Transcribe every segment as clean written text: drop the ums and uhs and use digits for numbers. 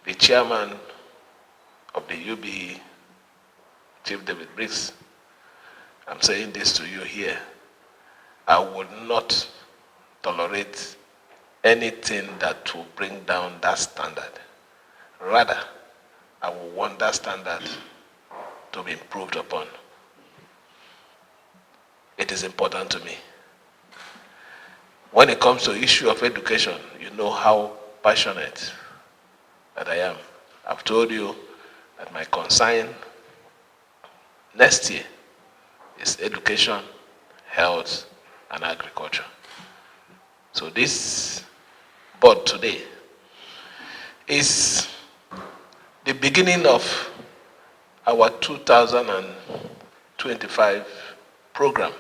the chairman of the UBE, Chief David Briggs, I'm saying this to you here. I would not tolerate anything that will bring down that standard. Rather, I will want that standard to be improved upon. It is important to me. When it comes to the issue of education, you know how passionate that I am. I've told you that my concern next year is education, health, and agriculture. So this board today is the beginning of our 2025 program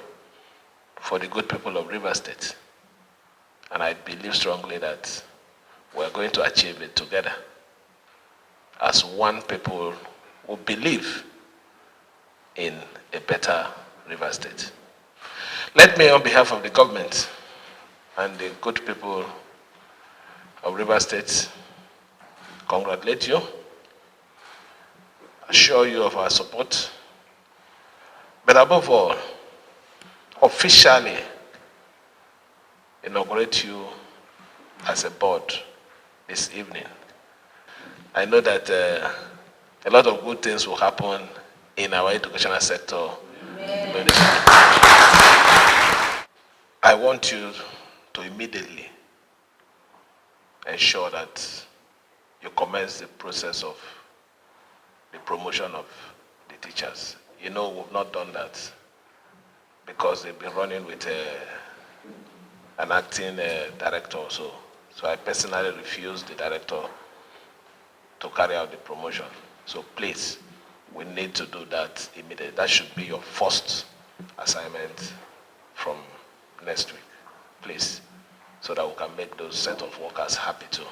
for the good people of Rivers State. And I believe strongly that we're going to achieve it together as one people who believe in a better Rivers State. Let me, on behalf of the government and the good people of Rivers State, congratulate you, assure you of our support, but above all, officially inaugurate you as a board this evening. I know that a lot of good things will happen in our educational sector. I want you to immediately ensure that you commence the process of the promotion of the teachers. You know, we've not done that because they've been running with an acting director also. So I personally refused the director to carry out the promotion. So please, we need to do that immediately. That should be your first assignment from next week, please, so that we can make those set of workers happy too.